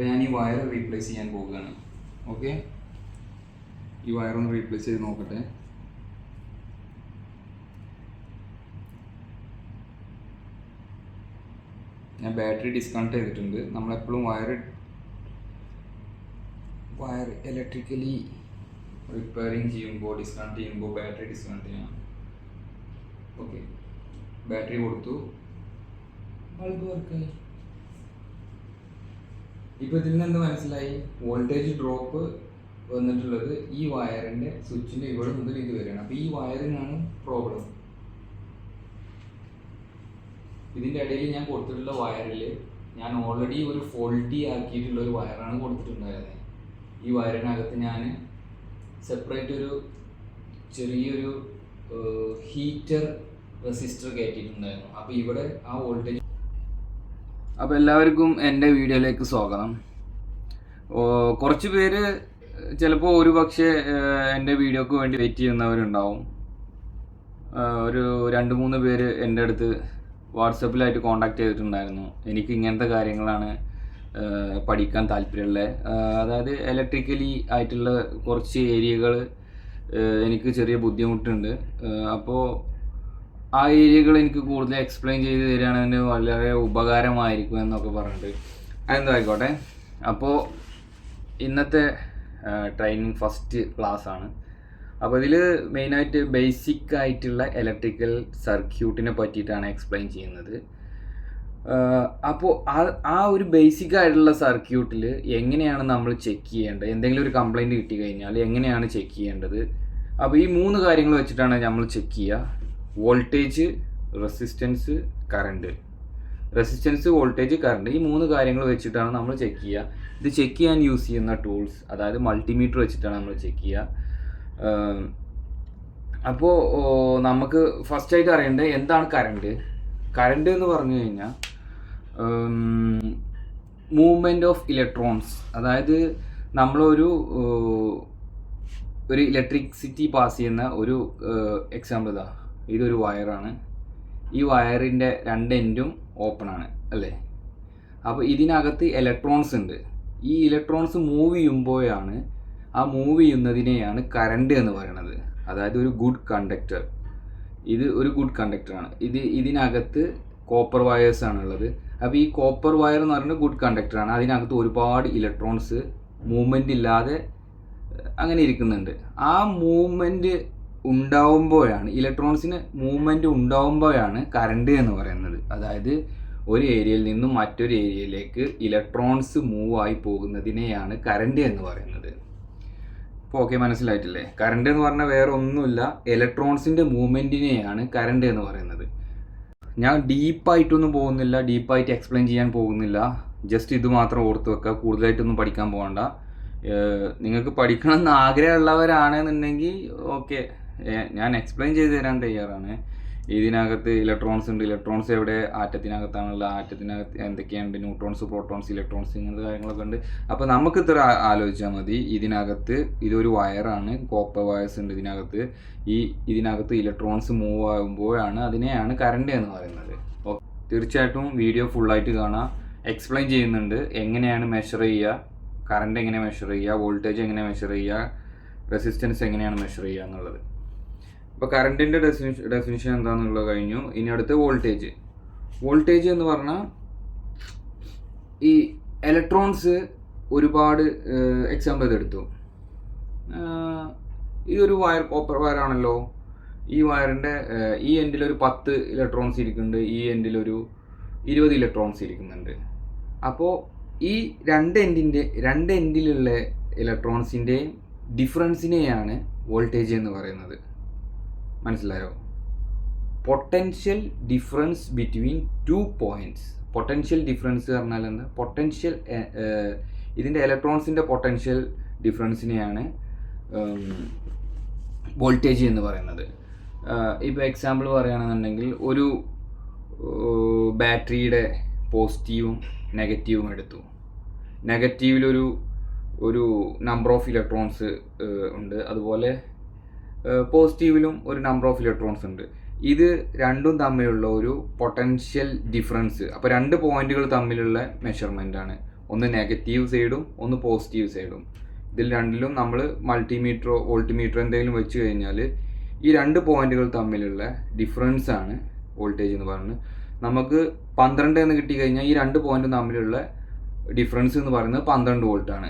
അപ്പോൾ ഞാൻ ഈ വയർ റീപ്ലേസ് ചെയ്യാൻ പോവുകയാണ്. ഓക്കെ, ഈ വയറൊന്ന് റീപ്ലേസ് ചെയ്ത് നോക്കട്ടെ. ഞാൻ ബാറ്ററി ഡിസ്കണക്ട് ചെയ്തിട്ടുണ്ട്. നമ്മളെപ്പോഴും വയർ ഇലക്ട്രിക്കലി റിപ്പയറിങ് ചെയ്യുമ്പോൾ ഡിസ്കണക്ട് ചെയ്യുമ്പോൾ ബാറ്ററി ഡിസ്കണക്ട് ചെയ്യണം. ഓക്കെ, ബാറ്ററി കൊടുത്തു, ബൾബ് വർക്കായി. ഇപ്പോൾ ഇതിൽ നിന്ന് മനസ്സിലായി വോൾട്ടേജ് ഡ്രോപ്പ് വന്നിട്ടുള്ളത് ഈ വയറിൻ്റെ സ്വിച്ചിൻ്റെ ഇവിടെ മുതൽ ഇത് വരെയാണ്. അപ്പോൾ ഈ വയറിനാണ് പ്രോബ്ലം. ഇതിൻ്റെ ഇടയിൽ ഞാൻ കൊടുത്തിട്ടുള്ള വയറിൽ ഞാൻ ഓൾറെഡി ഒരു ഫോൾട്ടി ആക്കിയിട്ടുള്ള ഒരു വയറാണ് കൊടുത്തിട്ടുണ്ടായിരുന്നത്. ഈ വയറിനകത്ത് ഞാൻ സെപ്പറേറ്റ് ഒരു ചെറിയൊരു ഹീറ്റർ റെസിസ്റ്റർ കയറ്റിയിട്ടുണ്ടായിരുന്നു. അപ്പോൾ ഇവിടെ ആ വോൾട്ടേജ്. അപ്പോൾ എല്ലാവർക്കും എൻ്റെ വീഡിയോയിലേക്ക് സ്വാഗതം. കുറച്ച് പേര് ചിലപ്പോൾ ഒരു പക്ഷേ എൻ്റെ വീഡിയോക്ക് വേണ്ടി വെയിറ്റ് ചെയ്യുന്നവരുണ്ടാവും. ഒരു 2-3 പേര് എൻ്റെ അടുത്ത് വാട്സപ്പിലായിട്ട് കോൺടാക്ട് ചെയ്തിട്ടുണ്ടായിരുന്നു. എനിക്ക് ഇങ്ങനത്തെ കാര്യങ്ങളാണ് പഠിക്കാൻ താല്പര്യമുള്ളത്. അതായത് ഇലക്ട്രിക്കലി ആയിട്ടുള്ള കുറച്ച് ഏരിയകൾ എനിക്ക് ചെറിയ ബുദ്ധിമുട്ടുണ്ട്. അപ്പോൾ ആ ഏരിയകൾ എനിക്ക് കൂടുതൽ എക്സ്പ്ലെയിൻ ചെയ്ത് തരികയാണെങ്കിൽ വളരെ ഉപകാരമായിരിക്കും എന്നൊക്കെ പറഞ്ഞിട്ട് അതെന്തോ ആയിക്കോട്ടെ. അപ്പോൾ ഇന്നത്തെ ട്രെയിനിങ് ഫസ്റ്റ് ക്ലാസ് ആണ്. അപ്പോൾ ഇതിൽ മെയിനായിട്ട് ബേസിക് ആയിട്ടുള്ള ഇലക്ട്രിക്കൽ സർക്യൂട്ടിനെ പറ്റിയിട്ടാണ് എക്സ്പ്ലെയിൻ ചെയ്യുന്നത്. അപ്പോൾ ആ ഒരു ബേസിക് ആയിട്ടുള്ള സർക്യൂട്ടിൽ എങ്ങനെയാണ് നമ്മൾ ചെക്ക് ചെയ്യേണ്ടത്, എന്തെങ്കിലും ഒരു കംപ്ലൈൻറ്റ് കിട്ടി കഴിഞ്ഞാൽ എങ്ങനെയാണ് ചെക്ക് ചെയ്യേണ്ടത്. അപ്പോൾ ഈ 3 കാര്യങ്ങൾ വെച്ചിട്ടാണ് നമ്മൾ ചെക്ക് ചെയ്യുക: voltage, resistance, current. Resistance, voltage, current, ഈ 3 കാര്യങ്ങൾ വെച്ചിട്ടാണ് നമ്മൾ ചെക്ക് ചെയ്യുക. ഇത് ചെക്ക് ചെയ്യാൻ യൂസ് ചെയ്യുന്ന ടൂൾസ്, അതായത് മൾട്ടിമീറ്റർ വെച്ചിട്ടാണ് നമ്മൾ ചെക്ക് ചെയ്യുക. അപ്പോൾ നമുക്ക് ഫസ്റ്റായിട്ട് അറിയേണ്ടത് എന്താണ് കറണ്ട്. കറണ്ട് എന്ന് പറഞ്ഞു കഴിഞ്ഞാൽ മൂവ്മെൻറ്റ് ഓഫ് ഇലക്ട്രോൺസ്. അതായത് നമ്മളൊരു ഇലക്ട്രിസിറ്റി പാസ് ചെയ്യുന്ന ഒരു എക്സാമ്പിൾ ഇതൊരു വയറാണ്. ഈ വയറിൻ്റെ 2 എൻഡും ഓപ്പൺ ആണ് അല്ലേ. അപ്പോൾ ഇതിനകത്ത് ഇലക്ട്രോൺസ് ഉണ്ട്. ഈ ഇലക്ട്രോൺസ് മൂവ് ചെയ്യുമ്പോഴാണ്, ആ മൂവ് ചെയ്യുന്നതിനെയാണ് കറണ്ട് എന്ന് പറയുന്നത്. അതായത് ഒരു ഗുഡ് കണ്ടക്ടർ. ഇത് ഒരു ഗുഡ് കണ്ടക്ടറാണ്. ഇതിനകത്ത് കോപ്പർ വയേഴ്സ് ആണുള്ളത്. അപ്പോൾ ഈ കോപ്പർ വയർ എന്ന് പറയുന്നത് ഗുഡ് കണ്ടക്ടറാണ്. അതിനകത്ത് ഒരുപാട് ഇലക്ട്രോൺസ് മൂവ്മെൻ്റ് ഇല്ലാതെ അങ്ങനെ ഇരിക്കുന്നുണ്ട്. ആ മൂവ്മെൻറ്റ് ഉണ്ടാവുമ്പോഴാണ്, ഇലക്ട്രോൺസിന് മൂവ്മെൻറ്റ് ഉണ്ടാവുമ്പോഴാണ് കറണ്ട് എന്ന് പറയുന്നത്. അതായത് ഒരു ഏരിയയിൽ നിന്നും മറ്റൊരു ഏരിയയിലേക്ക് ഇലക്ട്രോൺസ് മൂവ് ആയി പോകുന്നതിനെയാണ് കറണ്ട് എന്ന് പറയുന്നത്. ഇപ്പോൾ ഓക്കെ, മനസ്സിലായിട്ടില്ലേ? കറണ്ട് എന്ന് പറഞ്ഞാൽ വേറെ ഒന്നുമില്ല, ഇലക്ട്രോൺസിൻ്റെ മൂവ്മെൻറ്റിനെയാണ് കറണ്ട് എന്ന് പറയുന്നത്. ഞാൻ ഡീപ്പായിട്ടൊന്നും പോകുന്നില്ല, ഡീപ്പായിട്ട് എക്സ്പ്ലെയിൻ ചെയ്യാൻ പോകുന്നില്ല. ജസ്റ്റ് ഇത് മാത്രം ഓർത്ത് വെക്കുക, കൂടുതലായിട്ടൊന്നും പഠിക്കാൻ പോകണ്ട. നിങ്ങൾക്ക് പഠിക്കണമെന്ന് ആഗ്രഹമുള്ളവരാണെന്നുണ്ടെങ്കിൽ ഓക്കെ, ഞാൻ എക്സ്പ്ലെയിൻ ചെയ്ത് തരാൻ തയ്യാറാണ്. ഇതിനകത്ത് ഇലക്ട്രോൺസ് ഉണ്ട്. ഇലക്ട്രോൺസ് എവിടെ? ആറ്റത്തിനകത്താണുള്ള. ആറ്റത്തിനകത്ത് എന്തൊക്കെയുണ്ട്? ന്യൂട്രോൺസ്, പ്രോട്ടോൺസ്, ഇലക്ട്രോൺസ്, ഇങ്ങനത്തെ കാര്യങ്ങളൊക്കെ ഉണ്ട്. അപ്പോൾ നമുക്ക് ഇത്ര ആലോചിച്ചാൽ മതി. ഇതിനകത്ത് ഇതൊരു വയറാണ്, കോപ്പർ വയേഴ്സ് ഉണ്ട് ഇതിനകത്ത്. ഇതിനകത്ത് ഇലക്ട്രോൺസ് മൂവ് ആകുമ്പോഴാണ് അതിനെയാണ് കറണ്ട് എന്ന് പറയുന്നത്. ഓക്കെ, തീർച്ചയായിട്ടും വീഡിയോ ഫുള്ളായിട്ട് കാണാം. എക്സ്പ്ലെയിൻ ചെയ്യുന്നുണ്ട് എങ്ങനെയാണ് മെഷർ ചെയ്യുക, കറണ്ട് എങ്ങനെ മെഷർ ചെയ്യുക, വോൾട്ടേജ് എങ്ങനെ മെഷർ ചെയ്യുക, റെസിസ്റ്റൻസ് എങ്ങനെയാണ് മെഷർ ചെയ്യുക എന്നുള്ളത്. ഇപ്പോൾ കറണ്ടിൻ്റെ ഡെഫിനിഷൻ എന്താണെന്നുള്ളത് കഴിഞ്ഞു. ഇനി അടുത്ത് വോൾട്ടേജ്. വോൾട്ടേജ് എന്ന് പറഞ്ഞാൽ ഈ ഇലക്ട്രോൺസ് ഒരുപാട് എക്സാമ്പിൾ ഇതെടുത്തു. ഇതൊരു വയർ, കോപ്പർ വയറാണല്ലോ. ഈ വയറിൻ്റെ ഈ എൻഡിലൊരു 10 ഇലക്ട്രോൺസ് ഇരിക്കുന്നുണ്ട്, ഈ എൻഡിലൊരു 20 ഇലക്ട്രോൺസ് ഇരിക്കുന്നുണ്ട്. അപ്പോൾ ഈ രണ്ട് എൻഡിലുള്ള ഇലക്ട്രോൺസിൻ്റെ ഡിഫറൻസിനെയാണ് വോൾട്ടേജ് എന്ന് പറയുന്നത്. മനസ്സിലായോ? Potential difference between 2 points. Potential difference പറഞ്ഞാൽ എന്താ? പൊട്ടൻഷ്യൽ, ഇതിൻ്റെ ഇലക്ട്രോൺസിൻ്റെ പൊട്ടൻഷ്യൽ ഡിഫറൻസിനെയാണ് വോൾട്ടേജ് എന്ന് പറയുന്നത്. ഇപ്പോൾ എക്സാമ്പിൾ പറയുകയാണെന്നുണ്ടെങ്കിൽ ഒരു ബാറ്ററിയുടെ പോസിറ്റീവും നെഗറ്റീവും എടുത്തു. നെഗറ്റീവിലൊരു നമ്പർ ഓഫ് ഇലക്ട്രോൺസ് ഉണ്ട്, അതുപോലെ പോസിറ്റീവിലും ഒരു നമ്പർ ഓഫ് ഇലക്ട്രോൺസ് ഉണ്ട്. ഇത് രണ്ടും തമ്മിലുള്ള ഒരു പൊട്ടൻഷ്യൽ ഡിഫറൻസ്. അപ്പോൾ 2 പോയിന്റുകൾ തമ്മിലുള്ള മെഷർമെൻ്റ് ആണ്. ഒന്ന് നെഗറ്റീവ് സൈഡും ഒന്ന് പോസിറ്റീവ് സൈഡും. ഇതിൽ രണ്ടിലും നമ്മൾ മൾട്ടിമീറ്ററോ വോൾട്ടിമീറ്ററോ എന്തെങ്കിലും വെച്ച് കഴിഞ്ഞാൽ ഈ രണ്ട് പോയിന്റുകൾ തമ്മിലുള്ള ഡിഫറൻസ് ആണ് വോൾട്ടേജ് എന്ന് പറയുന്നത്. നമുക്ക് 12 എന്ന് കിട്ടിക്കഴിഞ്ഞാൽ ഈ രണ്ട് പോയിന്റും തമ്മിലുള്ള ഡിഫറൻസ് എന്ന് പറയുന്നത് 12 വോൾട്ടാണ്.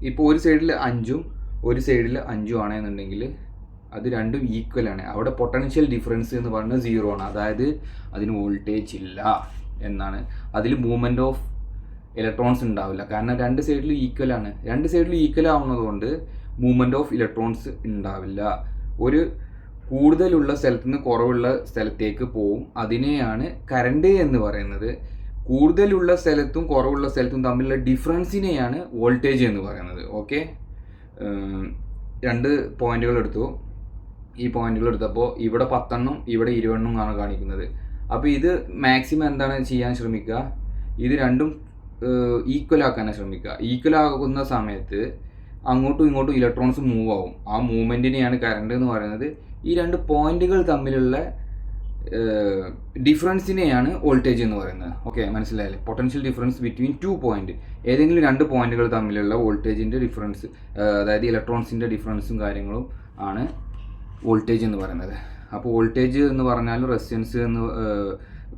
ഇപ്പോൾ ഒരു സൈഡിൽ 5ഉം ഒരു സൈഡിൽ 5ഉം ആണെന്നുണ്ടെങ്കിൽ അത് രണ്ടും ഈക്വൽ ആണ്. അവിടെ പൊട്ടൻഷ്യൽ ഡിഫറൻസ് എന്ന് പറയുന്നത് 0 ആണ്. അതായത് അതിന് വോൾട്ടേജ് ഇല്ല എന്നാണ്. അതിൽ മൂവ്മെൻറ്റ് ഓഫ് ഇലക്ട്രോൺസ് ഉണ്ടാവില്ല. കാരണം രണ്ട് സൈഡിലും ഈക്വൽ ആണ്. രണ്ട് സൈഡിലും ഈക്വൽ ആവുന്നതുകൊണ്ട് മൂവ്മെൻറ്റ് ഓഫ് ഇലക്ട്രോൺസ് ഉണ്ടാവില്ല. ഒരു കൂടുതലുള്ള സ്ഥലത്ത് നിന്ന് കുറവുള്ള സ്ഥലത്തേക്ക് പോവും. അതിനെയാണ് കറണ്ട് എന്ന് പറയുന്നത്. കൂടുതലുള്ള സ്ഥലത്തും കുറവുള്ള സ്ഥലത്തും തമ്മിലുള്ള ഡിഫറൻസിനെയാണ് വോൾട്ടേജ് എന്ന് പറയുന്നത്. ഓക്കെ, രണ്ട് പോയിന്റുകൾ എടുത്തു. ഈ പോയിന്റുകൾ എടുത്തപ്പോൾ ഇവിടെ 10 ഇവിടെ 20 ആണ് കാണിക്കുന്നത്. അപ്പോൾ ഇത് മാക്സിമം എന്താണ് ചെയ്യാൻ ശ്രമിക്കുക, ഇത് രണ്ടും ഈക്വൽ ആക്കാനാണ് ശ്രമിക്കുക. ഈക്വൽ ആകുന്ന സമയത്ത് അങ്ങോട്ടും ഇങ്ങോട്ടും ഇലക്ട്രോൺസ് മൂവ് ആവും. ആ മൂവ്മെൻറ്റിനെയാണ് കറണ്ട് എന്ന് പറയുന്നത്. ഈ രണ്ട് പോയിന്റുകൾ തമ്മിലുള്ള ഡിഫറൻസിനെയാണ് വോൾട്ടേജ് എന്ന് പറയുന്നത്. ഓക്കെ, മനസ്സിലായല്ലേ? പൊട്ടൻഷ്യൽ ഡിഫറൻസ് ബിറ്റ്വീൻ 2 പോയിന്റ്, ഏതെങ്കിലും രണ്ട് പോയിന്റുകൾ തമ്മിലുള്ള വോൾട്ടേജിൻ്റെ ഡിഫറൻസ്, അതായത് ഇലക്ട്രോൺസിൻ്റെ ഡിഫറൻസും കാര്യങ്ങളും ആണ് വോൾട്ടേജ് എന്ന് പറയുന്നത്. അപ്പോൾ വോൾട്ടേജ് എന്ന് പറഞ്ഞാലും റെസിസ്റ്റൻസ് എന്ന്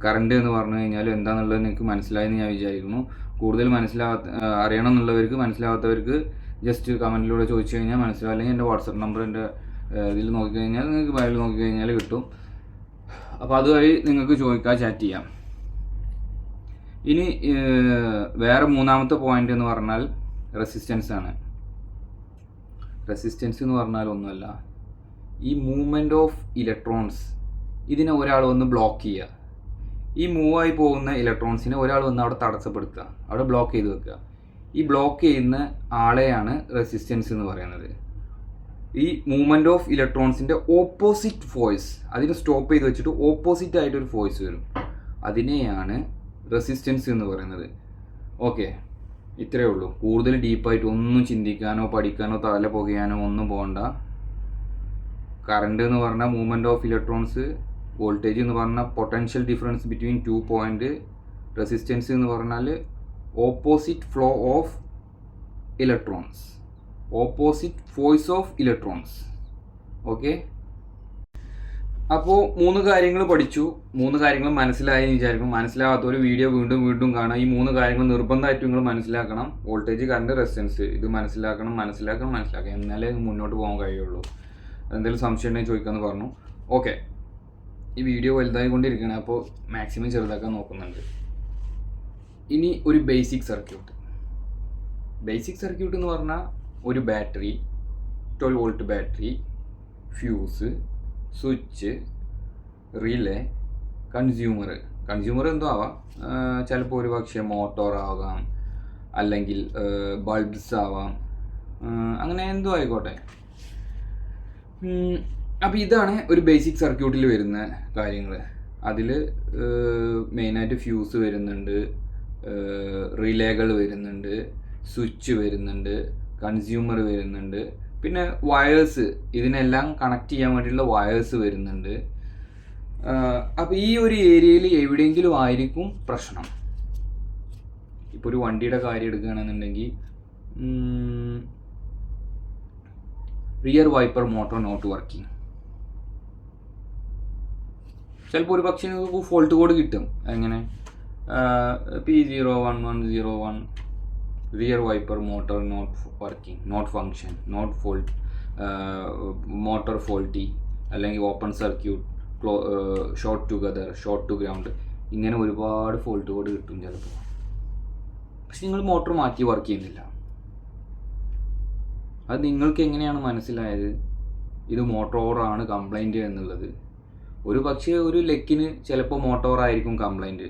കറണ്ട് എന്ന് പറഞ്ഞു കഴിഞ്ഞാലും എന്താണെന്നുള്ളത് നിങ്ങൾക്ക് മനസ്സിലായെന്ന് ഞാൻ വിചാരിക്കുന്നു. കൂടുതൽ അറിയണം എന്നുള്ളവർക്ക്, മനസ്സിലാവാത്തവർക്ക് ജസ്റ്റ് കമൻറ്റിലൂടെ ചോദിച്ചു കഴിഞ്ഞാൽ മനസ്സിലാവും. അല്ലെങ്കിൽ എൻ്റെ വാട്സപ്പ് നമ്പർ എൻ്റെ ഇതിൽ നോക്കിക്കഴിഞ്ഞാൽ നിങ്ങൾക്ക് ബയോയിൽ നോക്കിക്കഴിഞ്ഞാൽ കിട്ടും. അപ്പോൾ അതുവഴി നിങ്ങൾക്ക് ചോദിക്കാം, ചാറ്റ് ചെയ്യാം. ഇനി വേറെ മൂന്നാമത്തെ പോയിന്റ് എന്ന് പറഞ്ഞാൽ റെസിസ്റ്റൻസ് ആണ്. റെസിസ്റ്റൻസ് എന്ന് പറഞ്ഞാൽ ഒന്നുമല്ല, ഈ മൂവ്മെൻറ്റ് ഓഫ് ഇലക്ട്രോൺസ്, ഇതിനെ ഒരാൾ വന്ന് ബ്ലോക്ക് ചെയ്യുക. ഈ മൂവായി പോകുന്ന ഇലക്ട്രോൺസിനെ ഒരാൾ വന്ന് അവിടെ തടസ്സപ്പെടുത്തുക, അവിടെ ബ്ലോക്ക് ചെയ്ത് വെക്കുക. ഈ ബ്ലോക്ക് ചെയ്യുന്ന ആളെയാണ് റെസിസ്റ്റൻസ് എന്ന് പറയുന്നത്. ഈ മൂവ്മെൻറ്റ് ഓഫ് ഇലക്ട്രോൺസിൻ്റെ ഓപ്പോസിറ്റ് ഫോഴ്സ്, അതിനെ സ്റ്റോപ്പ് ചെയ്ത് വെച്ചിട്ട് ഓപ്പോസിറ്റ് ആയിട്ടൊരു ഫോഴ്സ് വരും, അതിനെയാണ് റെസിസ്റ്റൻസ് എന്ന് പറയുന്നത്. ഓക്കെ, ഇത്രയേ ഉള്ളൂ. കൂടുതൽ ഡീപ്പായിട്ട് ഒന്നും ചിന്തിക്കാനോ പഠിക്കാനോ തല പുകയാനോ ഒന്നും പോകണ്ട. കറണ്ട് എന്ന് പറഞ്ഞാൽ മൂവ്മെൻറ്റ് ഓഫ് ഇലക്ട്രോൺസ്, വോൾട്ടേജ് എന്ന് പറഞ്ഞാൽ potential difference between 2 point, resistance എന്ന് പറഞ്ഞാൽ opposite flow of electrons, opposite force of electrons. Okay, അപ്പോൾ 3 കാര്യങ്ങൾ പഠിച്ചു. 3 കാര്യങ്ങൾ മനസ്സിലായി എന്ന് വിചാരിക്കും. മനസ്സിലാകാത്തൊരു വീഡിയോ വീണ്ടും വീണ്ടും കാണാം. ഈ 3 കാര്യങ്ങൾ നിർബന്ധമായിട്ടും നിങ്ങൾ മനസ്സിലാക്കണം. വോൾട്ടേജ്, കറണ്ട്, റെസിസ്റ്റൻസ്, ഇത് മനസ്സിലാക്കണം. എന്നാലേ മുന്നോട്ട് പോകാൻ കഴിയുള്ളൂ. എന്തെങ്കിലും സംശയം ഉണ്ടെങ്കിൽ ചോദിക്കാമെന്ന് പറഞ്ഞു. ഓക്കെ, ഈ വീഡിയോ വലുതായിക്കൊണ്ടിരിക്കുകയാണ്, അപ്പോൾ മാക്സിമം ചെറുതാക്കാൻ നോക്കുന്നുണ്ട്. ഇനി ഒരു ബേസിക് സർക്യൂട്ട്. ബേസിക് സർക്യൂട്ട് എന്ന് പറഞ്ഞാൽ ഒരു battery, 12 volt battery, fuse, switch, relay, consumer എന്തോ ആവാം. ചിലപ്പോൾ ഒരു പക്ഷേ മോട്ടോർ ആവാം, അല്ലെങ്കിൽ ബൾബ്സ് ആവാം, അങ്ങനെ എന്തോ ആയിക്കോട്ടെ. അപ്പോൾ ഇതാണ് ഒരു ബേസിക് സർക്യൂട്ടിൽ വരുന്ന കാര്യങ്ങൾ. അതിൽ മെയിനായിട്ട് ഫ്യൂസ് വരുന്നുണ്ട്, റിലേകൾ വരുന്നുണ്ട്, സ്വിച്ച് വരുന്നുണ്ട്, കൺസ്യൂമർ വരുന്നുണ്ട്, പിന്നെ വയേഴ്സ്, ഇതിനെല്ലാം കണക്ട് ചെയ്യാൻ വേണ്ടിയിട്ടുള്ള വയേഴ്സ് വരുന്നുണ്ട്. അപ്പോൾ ഈ ഒരു ഏരിയയിൽ എവിടെയെങ്കിലും ആയിരിക്കും പ്രശ്നം. ഇപ്പോൾ ഒരു വണ്ടിയുടെ കാര്യം എടുക്കുകയാണെന്നുണ്ടെങ്കിൽ rear wiper motor not working, ചിലപ്പോൾ ഒരു പക്ഷേ ഫോൾട്ട് കോഡ് കിട്ടും. എങ്ങനെ? P01101 rear wiper motor not working, not function, not fault, motor faulty, അല്ലെങ്കിൽ open circuit, short together, short to ground, ഇങ്ങനെ ഒരുപാട് ഫോൾട്ട് കോഡ് കിട്ടും ചിലപ്പോൾ. പക്ഷെ നിങ്ങൾ മോട്ടോർ മാറ്റി വർക്ക് ചെയ്യുന്നില്ല. അത് നിങ്ങൾക്ക് എങ്ങനെയാണ് മനസ്സിലായത് ഇത് മോട്ടോറാണ് കംപ്ലൈൻറ്റ് എന്നുള്ളത്? ഒരു പക്ഷേ ഒരു ലെക്കിന് ചിലപ്പോൾ മോട്ടോറായിരിക്കും കംപ്ലൈൻറ്റ്,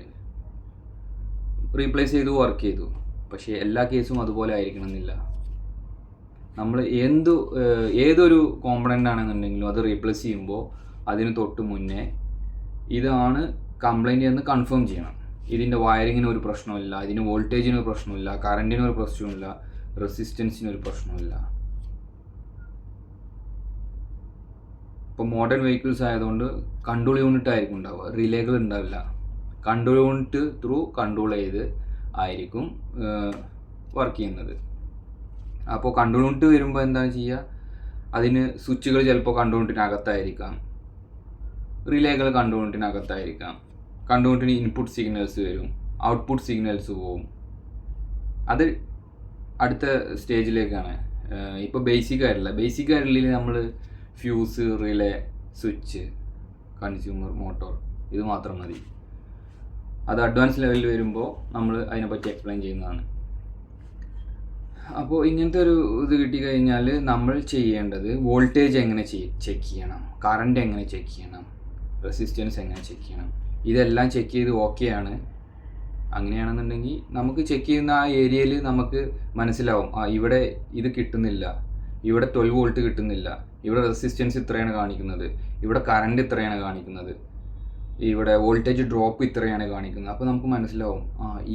റീപ്ലേസ് ചെയ്തു വർക്ക് ചെയ്തു. പക്ഷേ എല്ലാ കേസും അതുപോലെ ആയിരിക്കണമെന്നില്ല. നമ്മൾ ഏതൊരു കോമ്പണൻ്റ് ആണെന്നുണ്ടെങ്കിലും അത് റീപ്ലേസ് ചെയ്യുമ്പോൾ അതിന് തൊട്ട് മുന്നേ ഇതാണ് കംപ്ലൈൻറ്റ് എന്ന് കൺഫേം ചെയ്യണം. ഇതിൻ്റെ വയറിങ്ങിന് ഒരു പ്രശ്നമില്ല, ഇതിന് വോൾട്ടേജിന് ഒരു പ്രശ്നമില്ല, കറണ്ടിന് ഒരു പ്രശ്നമില്ല, റെസിസ്റ്റൻസിന് ഒരു പ്രശ്നമില്ല. ഇപ്പോൾ മോഡേൺ വെഹിക്കിൾസ് ആയതുകൊണ്ട് കൺട്രോൾ യൂണിറ്റ് ആയിരിക്കും ഉണ്ടാവുക, റിലേകൾ ഉണ്ടാവില്ല. കൺട്രോൾ യൂണിറ്റ് ത്രൂ കൺട്രോൾ ചെയ്ത് ആയിരിക്കും വർക്ക് ചെയ്യുന്നത്. അപ്പോൾ കൺട്രോൾ യൂണിറ്റ് വരുമ്പോൾ എന്താണ് ചെയ്യുക, അതിന് സ്വിച്ചുകൾ ചിലപ്പോൾ കൺട്രോൾ യൂണിറ്റിനകത്തായിരിക്കാം, റിലേകൾ കൺട്രോൾ യൂണിറ്റിനകത്തായിരിക്കാം. കൺട്രോൾ യൂണിറ്റിന് ഇൻപുട്ട് സിഗ്നൽസ് വരും, ഔട്ട്പുട്ട് സിഗ്നൽസ് പോവും. അത് അടുത്ത സ്റ്റേജിലേക്കാണ്. ഇപ്പോൾ ബേസിക് ആയിട്ടുള്ള നമ്മൾ fuse, relay, switch, consumer, motor, ഇത് മാത്രം മതി. അത് അഡ്വാൻസ് ലെവലിൽ വരുമ്പോൾ നമ്മൾ അതിനെപ്പറ്റി എക്സ്പ്ലെയിൻ ചെയ്യുന്നതാണ്. അപ്പോൾ ഇങ്ങനത്തെ ഒരു ഇത് കിട്ടിക്കഴിഞ്ഞാൽ നമ്മൾ ചെയ്യേണ്ടത് വോൾട്ടേജ് എങ്ങനെ ചെക്ക് ചെയ്യണം, കറണ്ട് എങ്ങനെ ചെക്ക് ചെയ്യണം, റെസിസ്റ്റൻസ് എങ്ങനെ ചെക്ക് ചെയ്യണം, ഇതെല്ലാം ചെക്ക് ചെയ്ത് ഓക്കെയാണ്. അങ്ങനെയാണെന്നുണ്ടെങ്കിൽ നമുക്ക് ചെക്ക് ചെയ്യുന്ന ആ ഏരിയയിൽ നമുക്ക് മനസ്സിലാവും, ഇവിടെ ഇത് കിട്ടുന്നില്ല, ഇവിടെ 12 വോൾട്ട് കിട്ടുന്നില്ല, ഇവിടെ റെസിസ്റ്റൻസ് ഇത്രയാണ് കാണിക്കുന്നത്, ഇവിടെ കറണ്ട് ഇത്രയാണ് കാണിക്കുന്നത്, ഇവിടെ വോൾട്ടേജ് ഡ്രോപ്പ് ഇത്രയാണ് കാണിക്കുന്നത്. അപ്പോൾ നമുക്ക് മനസ്സിലാവും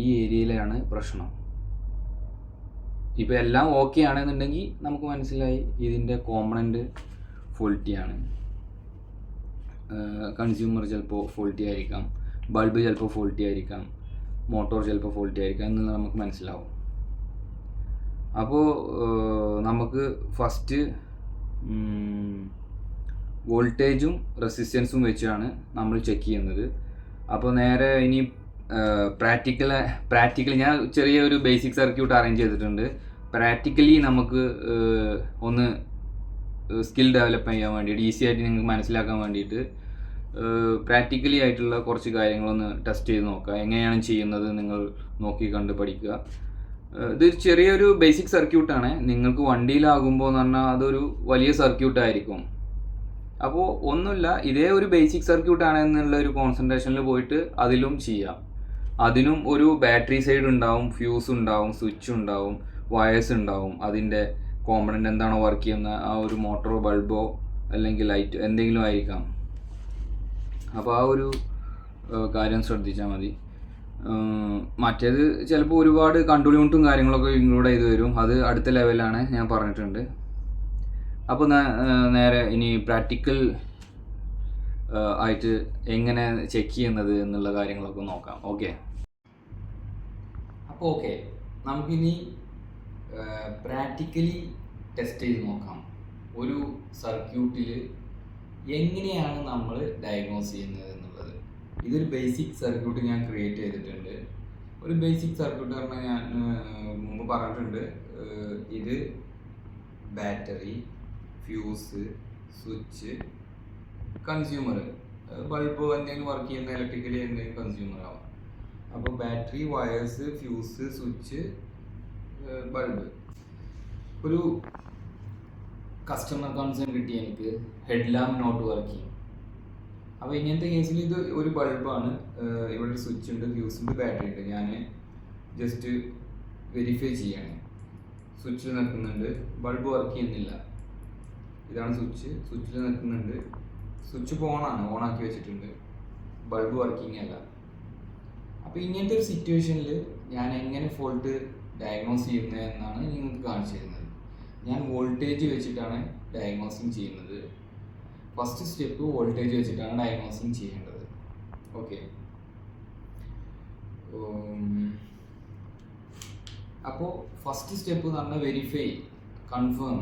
ഈ ഏരിയയിലാണ് പ്രശ്നം. ഇപ്പോൾ എല്ലാം ഓക്കെ ആണെന്നുണ്ടെങ്കിൽ നമുക്ക് മനസ്സിലായി ഇതിൻ്റെ കോമ്പണൻറ്റ് ഫോൾട്ടിയാണ്. കൺസ്യൂമർ ചിലപ്പോൾ ഫോൾട്ടി ആയിരിക്കാം, ബൾബ് ചിലപ്പോൾ ഫോൾട്ടി ആയിരിക്കാം, മോട്ടോർ ചിലപ്പോൾ ഫോൾട്ടി ആയിരിക്കാം എന്നുള്ളത് നമുക്ക് മനസ്സിലാവും. അപ്പോൾ നമുക്ക് ഫസ്റ്റ് വോൾട്ടേജും റെസിസ്റ്റൻസും വെച്ചാണ് നമ്മൾ ചെക്ക് ചെയ്യുന്നത്. അപ്പോൾ നേരെ ഇനി പ്രാക്ടിക്കൽ ഞാൻ ചെറിയൊരു ബേസിക് സർക്യൂട്ട് അറേഞ്ച് ചെയ്തിട്ടുണ്ട്. പ്രാക്ടിക്കലി നമുക്ക് ഒന്ന് സ്കിൽ ഡെവലപ്പ് ചെയ്യാൻ വേണ്ടിയിട്ട്, ഈസി ആയിട്ട് നിങ്ങൾക്ക് മനസ്സിലാക്കാൻ വേണ്ടിയിട്ട് പ്രാക്ടിക്കലി ആയിട്ടുള്ള കുറച്ച് കാര്യങ്ങളൊന്ന് ടെസ്റ്റ് ചെയ്ത് നോക്കുക. എങ്ങനെയാണ് ചെയ്യുന്നത് നിങ്ങൾ നോക്കി കണ്ട് പഠിക്കുക. ഇത് ചെറിയൊരു ബേസിക് സർക്യൂട്ടാണ്. നിങ്ങൾക്ക് വണ്ടിയിലാകുമ്പോൾ എന്ന് പറഞ്ഞാൽ അതൊരു വലിയ സർക്യൂട്ടായിരിക്കും. അപ്പോൾ ഒന്നുമില്ല, ഇതേ ഒരു ബേസിക് സർക്യൂട്ടാണ് എന്നുള്ള ഒരു കോൺസെൻട്രേഷനിൽ പോയിട്ട് അതിലും ചെയ്യാം. അതിനും ഒരു ബാറ്ററി സൈഡ് ഉണ്ടാവും, ഫ്യൂസ് ഉണ്ടാവും, സ്വിച്ച് ഉണ്ടാവും, വയേഴ്സ് ഉണ്ടാവും, അതിൻ്റെ കോമ്പണൻ്റ് എന്താണോ വർക്ക് ചെയ്യുന്ന ആ ഒരു മോട്ടറോ ബൾബോ അല്ലെങ്കിൽ ലൈറ്റ് എന്തെങ്കിലും ആയിരിക്കാം. അപ്പോൾ ആ ഒരു കാര്യം ശ്രദ്ധിച്ചാൽ മതി. മറ്റേത് ചിലപ്പോൾ ഒരുപാട് കൺട്രോൾ യൂണിറ്റും കാര്യങ്ങളൊക്കെ ഇൻക്ലൂഡ് ചെയ്ത് വരും. അത് അടുത്ത ലെവലാണ്, ഞാൻ പറഞ്ഞിട്ടുണ്ട്. അപ്പോൾ നേരെ ഇനി പ്രാക്ടിക്കൽ ആയിട്ട് എങ്ങനെ ചെക്ക് ചെയ്യുന്നത് എന്നുള്ള കാര്യങ്ങളൊക്കെ നോക്കാം. ഓക്കെ, അപ്പോൾ നമുക്കിനി പ്രാക്ടിക്കലി ടെസ്റ്റ് ചെയ്ത് നോക്കാം. ഒരു സർക്യൂട്ടിൽ എങ്ങനെയാണ് നമ്മൾ ഡയഗ്നോസ് ചെയ്യുന്നത് എന്നുള്ളത്. ഇതൊരു ബേസിക് സർക്യൂട്ട് ഞാൻ ക്രിയേറ്റ് ചെയ്തിട്ടുണ്ട്. ഒരു ബേസിക് സർക്യൂട്ട് പറഞ്ഞാൽ ഞാൻ മുമ്പ് പറഞ്ഞിട്ടുണ്ട്, ഇത് battery, fuse, switch, consumer, bulb എന്തെങ്കിലും വർക്ക് ചെയ്യുന്ന ഇലക്ട്രിക്കലി എന്തെങ്കിലും കൺസ്യൂമർ ആവാം. അപ്പോൾ battery, wires, fuse, switch, bulb. ഒരു കസ്റ്റമർ കൺസേൺ കിട്ടി എനിക്ക്, ഹെഡ് ലാമ്പ് നോട്ട് വർക്കിംഗ്. അപ്പോൾ ഇങ്ങനത്തെ കേസിൽ ഇത് ഒരു ബൾബാണ്, ഇവിടെ ഒരു സ്വിച്ച് ഉണ്ട്, ഫ്യൂസ് ഉണ്ട്, ബാറ്ററി ഉണ്ട്. ഞാൻ ജസ്റ്റ് വെരിഫൈ ചെയ്യാണ്. സ്വിച്ചിൽ നിൽക്കുന്നുണ്ട്, ബൾബ് വർക്ക് ചെയ്യുന്നില്ല. ഇതാണ് സ്വിച്ച്, സ്വിച്ചിൽ നിൽക്കുന്നുണ്ട്, സ്വിച്ച് ഓണാക്കി വെച്ചിട്ടുണ്ട്, ബൾബ് വർക്കിംഗ് അല്ല. അപ്പോൾ ഇങ്ങനത്തെ ഒരു സിറ്റുവേഷനിൽ ഞാൻ എങ്ങനെ ഫോൾട്ട് ഡയഗ്നോസ് ചെയ്യുന്നത് എന്നാണ് നിങ്ങൾക്ക് കാണിച്ചു തരുന്നത്. ഞാൻ വോൾട്ടേജ് വെച്ചിട്ടാണ് ഡയഗ്നോസിങ് ചെയ്യുന്നത്. ഫസ്റ്റ് സ്റ്റെപ്പ് വോൾട്ടേജ് വെച്ചിട്ടാണ് ഡയഗ്നോസിങ് ചെയ്യേണ്ടത്. ഓക്കെ, അപ്പോൾ ഫസ്റ്റ് സ്റ്റെപ്പ് എന്ന് പറഞ്ഞാൽ verify, confirm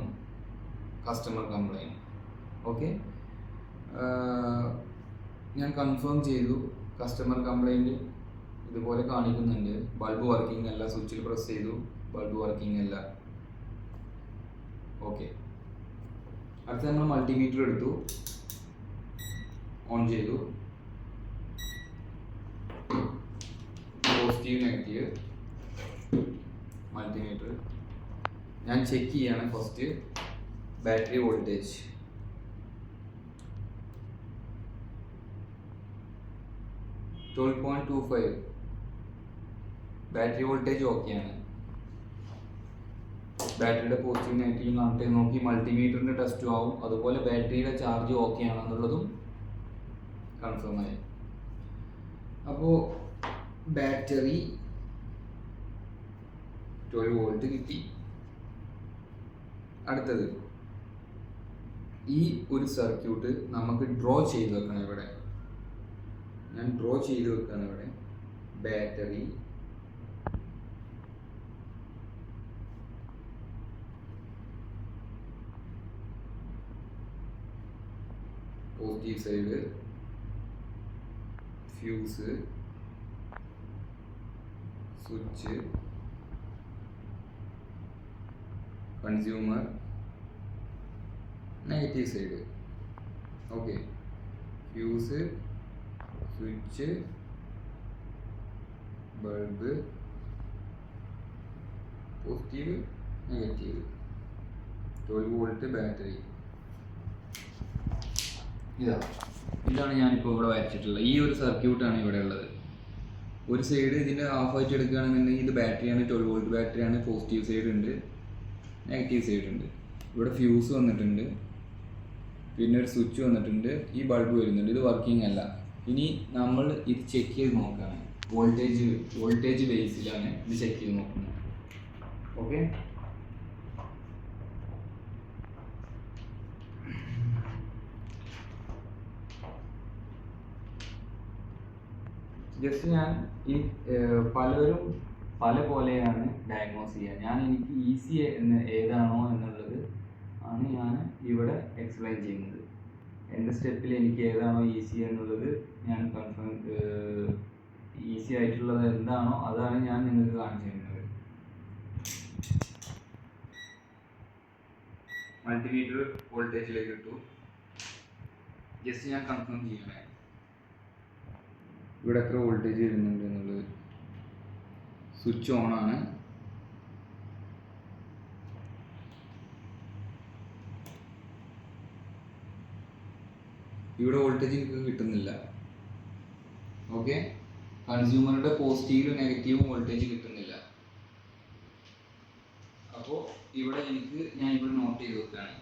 customer complaint. Okay, ഞാൻ കൺഫേം ചെയ്തു, കസ്റ്റമർ കംപ്ലൈൻറ്റ് ഇതുപോലെ കാണിക്കുന്നുണ്ട്, ബൾബ് വർക്കിംഗ് അല്ല, സ്വിച്ചിൽ പ്രസ് ചെയ്തു, ബൾബ് വർക്കിംഗ് അല്ല. ഓക്കെ, അടുത്ത നമ്മൾ മൾട്ടിമീറ്റർ എടുത്തു, ഓൺ ചെയ്തു, പോസിറ്റീവ് നെഗറ്റീവ് മൾട്ടിമീറ്റർ. ഞാൻ ചെക്ക് ചെയ്യാണ് first battery voltage. 12.25 battery voltage ഓക്കെയാണ്. ബാറ്ററിയുടെ പോസിറ്റീവ് നെഗറ്റീവ് കണക്ട് നോക്കി മൾട്ടിമീറ്ററിൻ്റെ ടെസ്റ്റും ആവും, അതുപോലെ ബാറ്ററിയുടെ ചാർജ് ഓക്കെ ആണെന്നുള്ളതും കൺഫേം ആയി. അപ്പോൾ ബാറ്ററി 12 വോൾട്ട് കിട്ടി. അടുത്തത് ഈ ഒരു സർക്യൂട്ട് നമുക്ക് ഡ്രോ ചെയ്ത് വെക്കണം. ഇവിടെ ഞാൻ ഡ്രോ ചെയ്ത് വെക്കുകയാണ്. ഇവിടെ battery, positive side, fuse, switch, consumer, negative side. Okay, fuse, switch, bulb, positive, negative, 12 volt battery. ഇതാണ് ഞാനിപ്പോൾ ഇവിടെ വരച്ചിട്ടുള്ളത്. ഈ ഒരു സർക്യൂട്ടാണ് ഇവിടെ ഉള്ളത്. ഒരു സൈഡ് ഇതിൻ്റെ ഹാഫ് ആയിട്ട് എടുക്കുകയാണെന്നുണ്ടെങ്കിൽ ഇത് ബാറ്ററിയാണ്, 12 വോൾട്ട് ബാറ്ററിയാണ്. പോസിറ്റീവ് സൈഡ് ഉണ്ട്, നെഗറ്റീവ് സൈഡ് ഉണ്ട്. ഇവിടെ ഫ്യൂസ് വന്നിട്ടുണ്ട്, പിന്നെ ഒരു സ്വിച്ച് വന്നിട്ടുണ്ട്, ഈ ബൾബ് വരുന്നുണ്ട്. ഇത് വർക്കിംഗ് അല്ല. ഇനി നമ്മൾ ഇത് ചെക്ക് ചെയ്ത് നോക്കുകയാണ്. വോൾട്ടേജ് ബേസിലാണ് ഇത് ചെക്ക് ചെയ്ത് നോക്കുന്നത്. ഓക്കെ, ജസ്റ്റ് ഞാൻ ഈ പലരും പല പോലെയാണ് ഡയഗ്നോസ് ചെയ്യുക. എനിക്ക് ഈസി ഏതാണോ എന്നുള്ളത് ആണ് ഞാൻ ഇവിടെ എക്സ്പ്ലെയിൻ ചെയ്യുന്നത്. എൻ്റെ സ്റ്റെപ്പിൽ എനിക്ക് ഏതാണോ ഈസി എന്നുള്ളത് ഞാൻ ഈസി ആയിട്ടുള്ളത് എന്താണോ അതാണ് ഞാൻ നിങ്ങൾക്ക് കാണിച്ചു തരുന്നത്. മൾട്ടിമീറ്റർ വോൾട്ടേജിലേക്ക് ഇട്ടു. ജസ്റ്റ് ഞാൻ കൺഫേം ചെയ്യണേ ഇവിടെ എത്ര വോൾട്ടേജ് വരുന്നുണ്ട് എന്നുള്ളത്. സ്വിച്ച് ഓൺ ആണ്. ഇവിടെ വോൾട്ടേജ് എനിക്ക് കിട്ടുന്നില്ല. ഓക്കെ, കൺസ്യൂമറുടെ പോസിറ്റീവും നെഗറ്റീവും വോൾട്ടേജ് കിട്ടുന്നില്ല. അപ്പോൾ ഇവിടെ ഞാൻ ഇവിടെ നോട്ട് ചെയ്ത് വെക്കുകയാണ്.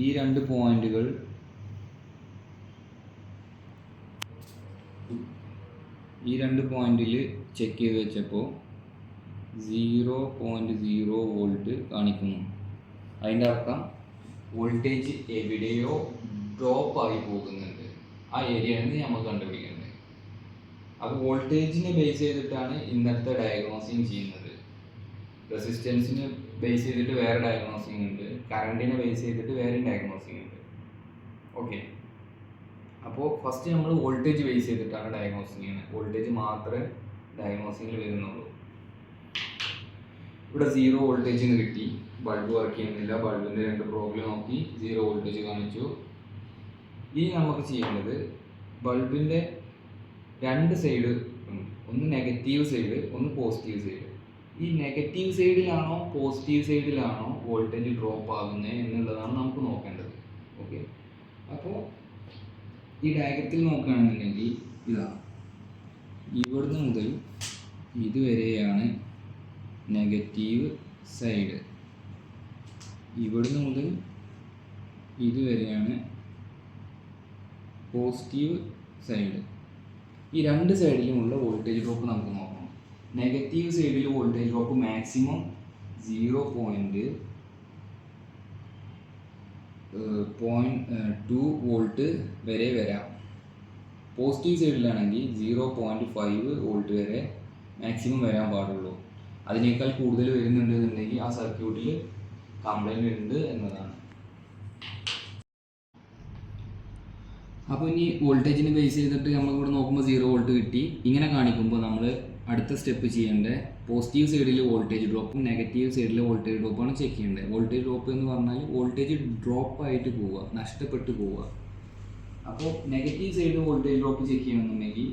ഈ 2 പോയിന്റുകൾ ചെക്ക് ചെയ്ത് വെച്ചപ്പോൾ 0.0 വോൾട്ട് കാണിക്കുന്നു. അതിൻ്റെ അർത്ഥം വോൾട്ടേജ് എവിടെയോ ഡ്രോപ്പ് ആയി പോകുന്നുണ്ട്. ആ ഏരിയയാണ് നമ്മൾ കണ്ടുപിടിക്കേണ്ടത്. അപ്പോൾ വോൾട്ടേജിനെ ബേസ് ചെയ്തിട്ടാണ് ഇന്നത്തെ ഡയഗ്നോസിങ് ചെയ്യുന്നത്. റെസിസ്റ്റൻസിനെ ബേസ് ചെയ്തിട്ട് വേറെ ഡയഗ്നോസിങ് ഉണ്ട്, കറണ്ടിനെ ബേസ് ചെയ്തിട്ട് വേറെ ഡയഗ്നോസിങ് ഉണ്ട്. ഓക്കെ, അപ്പോൾ ഫസ്റ്റ് നമ്മൾ വോൾട്ടേജ് ബേസ് ചെയ്തിട്ടാണ് ഡയഗ്നോസിങ് ചെയ്യുന്നത്. വോൾട്ടേജ് മാത്രമേ ഡയഗ്നോസിങ്ങിൽ വരുന്നുള്ളൂ. ഇവിടെ 0 വോൾട്ടേജിന് കിട്ടി. ബൾബ് വർക്ക് ചെയ്യുന്നില്ല. ബൾബിൻ്റെ 2 പ്രോബ്ലം നോക്കി 0 വോൾട്ടേജ് കാണിച്ചു. ഇനി നമുക്ക് ചെയ്യേണ്ടത് ബൾബിൻ്റെ 2 സൈഡ്, ഒന്ന് നെഗറ്റീവ് സൈഡ്, ഒന്ന് പോസിറ്റീവ് സൈഡ്. ഈ നെഗറ്റീവ് സൈഡിലാണോ പോസിറ്റീവ് സൈഡിലാണോ വോൾട്ടേജ് ഡ്രോപ്പ് ആകുന്നത് എന്നുള്ളതാണ് നമുക്ക് നോക്കേണ്ടത്. ഓക്കെ, അപ്പോൾ ഈ ഡയഗ്രത്തിൽ നോക്കുകയാണെന്നുണ്ടെങ്കിൽ ഇതാണ്, ഇവിടുന്ന് മുതൽ ഇതുവരെയാണ് നെഗറ്റീവ് സൈഡ്, ഇവിടുന്ന് മുതൽ ഇതുവരെയാണ് പോസിറ്റീവ് സൈഡ്. ഈ 2 സൈഡിലുമുള്ള വോൾട്ടേജ് ഡ്രോപ്പ് നമുക്ക് നോക്കണം. നെഗറ്റീവ് സൈഡിൽ വോൾട്ടേജ് ഡ്രോപ്പ് മാക്സിമം 0.2 വോൾട്ട് വരെ വരാം. പോസിറ്റീവ് സൈഡിലാണെങ്കിൽ 0.5 വോൾട്ട് വരെ മാക്സിമം വരാൻ പാടുള്ളൂ. അതിനേക്കാൾ കൂടുതൽ വരുന്നുണ്ടെന്നുണ്ടെങ്കിൽ ആ സർക്യൂട്ടിൽ കംപ്ലൈൻറ്റ് ഉണ്ട് എന്നതാണ്. അപ്പോൾ ഇനി വോൾട്ടേജിനെ ബേസ് ചെയ്തിട്ട് നമ്മളിവിടെ നോക്കുമ്പോൾ 0 വോൾട്ട് കിട്ടി. ഇങ്ങനെ കാണിക്കുമ്പോൾ നമ്മൾ അടുത്ത സ്റ്റെപ്പ് ചെയ്യേണ്ടത് പോസിറ്റീവ് സൈഡിൽ വോൾട്ടേജ് ഡ്രോപ്പും നെഗറ്റീവ് സൈഡിൽ വോൾട്ടേജ് ഡ്രോപ്പാണ് ചെക്ക് ചെയ്യേണ്ടത്. വോൾട്ടേജ് ഡ്രോപ്പ് എന്ന് പറഞ്ഞാൽ വോൾട്ടേജ് ഡ്രോപ്പായിട്ട് പോവുക, നഷ്ടപ്പെട്ടു പോവുക. അപ്പോൾ നെഗറ്റീവ് സൈഡിൽ വോൾട്ടേജ് ഡ്രോപ്പ് ചെക്ക് ചെയ്യണമെന്നുണ്ടെങ്കിൽ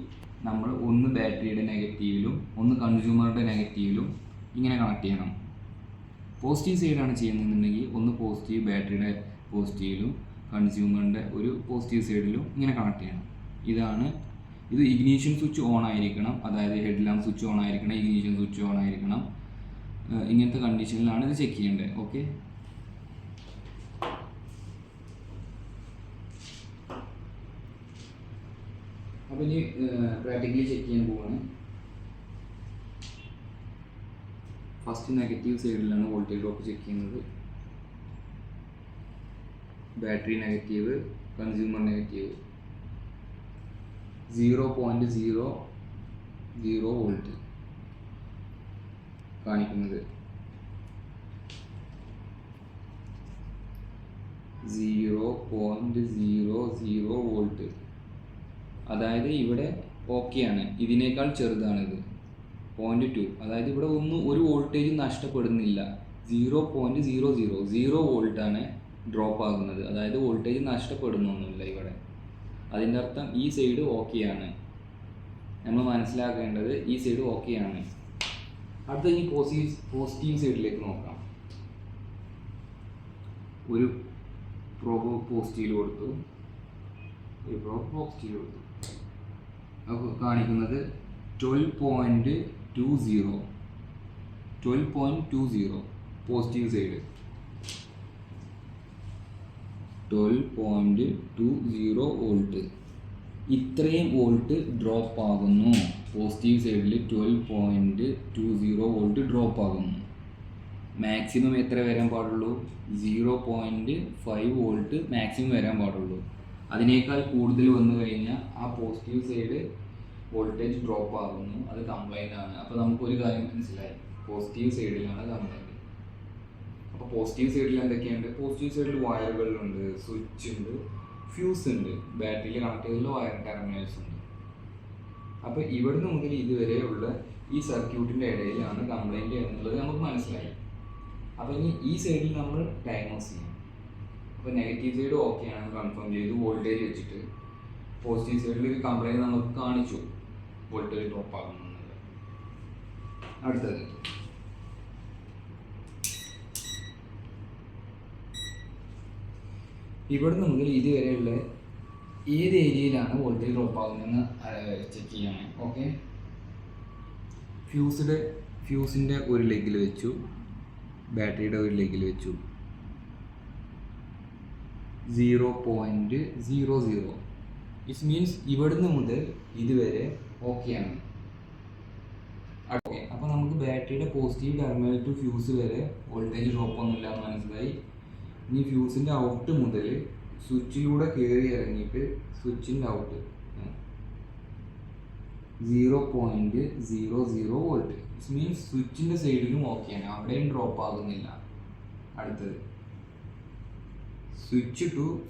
നമ്മൾ ഒന്ന് ബാറ്ററിയുടെ നെഗറ്റീവിലും ഒന്ന് കൺസ്യൂമറുടെ നെഗറ്റീവിലും ഇങ്ങനെ കണക്ട് ചെയ്യണം. പോസിറ്റീവ് സൈഡാണ് ചെയ്യുന്നതെന്നുണ്ടെങ്കിൽ ഒന്ന് പോസിറ്റീവ് ബാറ്ററിയുടെ പോസിറ്റീവിലും കൺസ്യൂമറിൻ്റെ ഒരു പോസിറ്റീവ് സൈഡിലും ഇങ്ങനെ കണക്ട് ചെയ്യണം. ഇത് ഇഗ്നീഷൻ സ്വിച്ച് ഓൺ ആയിരിക്കണം, അതായത് ഹെഡ് ലാമ്പ് സ്വിച്ച് ഓൺ ആയിരിക്കണം, ഇഗ്നീഷൻ സ്വിച്ച് ഓൺ ആയിരിക്കണം. ഇങ്ങനത്തെ കണ്ടീഷനിലാണ് ഇത് ചെക്ക് ചെയ്യേണ്ടത്. ഓക്കെ, അപ്പോൾ ഇനി പ്രാക്ടിക്കലി ചെക്ക് ചെയ്യാൻ പോവാണ്. ഫസ്റ്റ് നെഗറ്റീവ് സൈഡിലാണ് വോൾട്ടേജ് ഡ്രോപ്പ് ചെക്ക് ചെയ്യുന്നത്. Battery negative, consumer negative, 0.00 volt കാണിക്കുന്നത്. 0.00 വോൾട്ട്. അതായത് ഇവിടെ ഓക്കെയാണ്, ഇതിനേക്കാൾ ചെറുതാണിത് 0.2. അതായത് ഇവിടെ ഒരു വോൾട്ടേജ് നഷ്ടപ്പെടുന്നില്ല. 0.00 വോൾട്ടാണ് ഡ്രോപ്പ് ആകുന്നത്. അതായത് വോൾട്ടേജ് നഷ്ടപ്പെടുന്നൊന്നുമില്ല ഇവിടെ. അതിൻ്റെ അർത്ഥം ഈ സൈഡ് ഓക്കെയാണ്. നമ്മൾ മനസ്സിലാക്കേണ്ടത് ഈ സൈഡ് ഓക്കെയാണ്. അടുത്ത ഈ പോസിറ്റീവ് സൈഡിലേക്ക് നോക്കാം. ഒരു പ്രോബ് പോസിറ്റീവ് കൊടുത്തു, ഒരു പ്രോബ് പോസിറ്റീവ് കൊടുത്തു. അപ്പോൾ കാണിക്കുന്നത് 12.20 പോസിറ്റീവ് സൈഡ് 12.20 വോൾട്ട്. ഇത്രയും വോൾട്ട് ഡ്രോപ്പ് ആകുന്നു. പോസിറ്റീവ് സൈഡിൽ 12.20 വോൾട്ട് ഡ്രോപ്പ് ആകുന്നു. മാക്സിമം എത്ര വരാൻ പാടുള്ളൂ? 0.5 വോൾട്ട് മാക്സിമം വരാൻ പാടുള്ളൂ. അതിനേക്കാൾ കൂടുതൽ വന്നു കഴിഞ്ഞാൽ ആ പോസിറ്റീവ് സൈഡ് വോൾട്ടേജ് ഡ്രോപ്പ് ആകുന്നു, അത് കംപ്ലൈൻ്റ് ആണ്. അപ്പോൾ നമുക്കൊരു കാര്യം മനസ്സിലായി, പോസിറ്റീവ് സൈഡിലാണ് കംപ്ലൈൻറ്റ്. അപ്പോൾ പോസിറ്റീവ് സൈഡിൽ എന്തൊക്കെയുണ്ട്? പോസിറ്റീവ് സൈഡിൽ വയറുകളുണ്ട്, സ്വിച്ച് ഉണ്ട്, ഫ്യൂസ് ഉണ്ട്, ബാറ്ററിയിൽ കണക്ട് ചെയ്തുള്ള വയർ ടെർമിനൽസ് ഉണ്ട്. അപ്പോൾ ഇവിടുന്ന് മുതൽ ഇതുവരെയുള്ള ഈ സർക്യൂട്ടിൻ്റെ ഇടയിലാണ് കംപ്ലൈൻറ്റ് എന്നുള്ളത് നമുക്ക് മനസ്സിലായി. അപ്പോൾ ഇനി ഈ സൈഡിൽ നമ്മൾ ഡയഗ്നോസ് ചെയ്യണം. അപ്പോൾ നെഗറ്റീവ് സൈഡ് ഓക്കെ ആണെന്ന് കൺഫേം ചെയ്തു വോൾട്ടേജ് വെച്ചിട്ട്. പോസിറ്റീവ് സൈഡിൽ ഒരു കംപ്ലൈൻറ്റ് നമുക്ക് കാണിച്ചു, വോൾട്ടേജ് ഡ്രോപ്പ് ആകുന്നുള്ളത്. അടുത്തത് ഇവിടുന്ന് മുതൽ ഇതുവരെയുള്ള ഏത് ഏരിയയിലാണ് വോൾട്ടേജ് ഡ്രോപ്പ് ആകുന്നതെന്ന് ചെക്ക് ചെയ്യണം. ഓക്കെ, ഫ്യൂസിൻ്റെ ഒരു ലെഗിൽ വെച്ചു, ബാറ്ററിയുടെ ഒരു ലെഗിൽ വെച്ചു. 0.00 ഇറ്റ് മീൻസ് ഇവിടുന്ന് മുതൽ ഇതുവരെ ഓക്കെയാണ്. ഓക്കെ, അപ്പോൾ നമുക്ക് ബാറ്ററിയുടെ പോസിറ്റീവ് ടെർമിനൽ ടു ഫ്യൂസ് വരെ വോൾട്ടേജ് ഡ്രോപ്പ് ഒന്നുമില്ല എന്ന് മനസ്സിലായി. ഇനി ഫ്യൂസിൻ്റെ ഔട്ട് മുതൽ സ്വിച്ചിലൂടെ കയറി ഇറങ്ങിയിട്ട് സ്വിച്ചിൻ്റെ ഔട്ട് 0.00 വോൾട്ട്. ഇറ്റ് മീൻസ് സ്വിച്ചിൻ്റെ സൈഡിലും ഓക്കെയാണ്, അവിടെയും ഡ്രോപ്പ് ആകുന്നില്ല. അടുത്തത്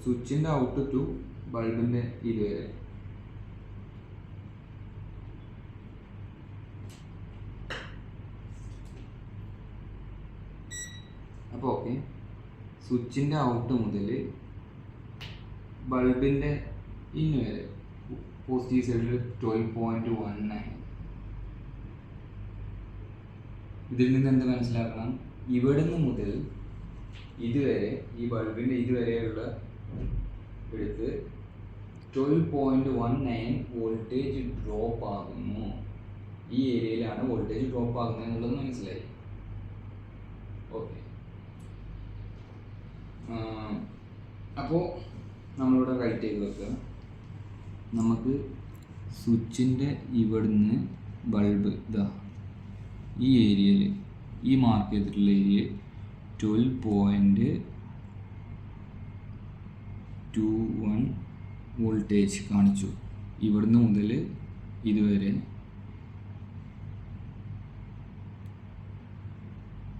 സ്വിച്ചിൻ്റെ ഔട്ട് ടു ബൾബിൻ്റെ ഇതുവരെ അപ്പോൾ ഓക്കെ, സ്വിച്ചിൻ്റെ ഔട്ട് മുതൽ ബൾബിൻ്റെ ഇന്ന് വരെ പോസിറ്റീവ് സൈഡിൽ 12.19. ഇതിൽ നിന്ന് എന്ത് മനസ്സിലാക്കണം? ഇവിടുന്ന് മുതൽ ഇതുവരെ ഈ ബൾബിൻ്റെ ഇതുവരെയുള്ള എടുത്ത് 12.19 വോൾട്ടേജ് ഡ്രോപ്പ് ആകുന്നു. ഈ ഏരിയയിലാണ് വോൾട്ടേജ് ഡ്രോപ്പ് ആകുന്നത് എന്നുള്ളത് മനസ്സിലായി. ഓക്കെ, അപ്പോൾ നമ്മളിവിടെ റൈറ്റ് ചെയ്ത് വെക്കുക. നമുക്ക് സ്വിച്ചിൻ്റെ ഇവിടുന്ന് ബൾബ് ഇതാ ഈ ഏരിയയിൽ, ഈ മാർക്ക് ചെയ്തിട്ടുള്ള ഏരിയ 12.21 വോൾട്ടേജ് കാണിച്ചു. ഇവിടുന്ന് മുതൽ ഇതുവരെ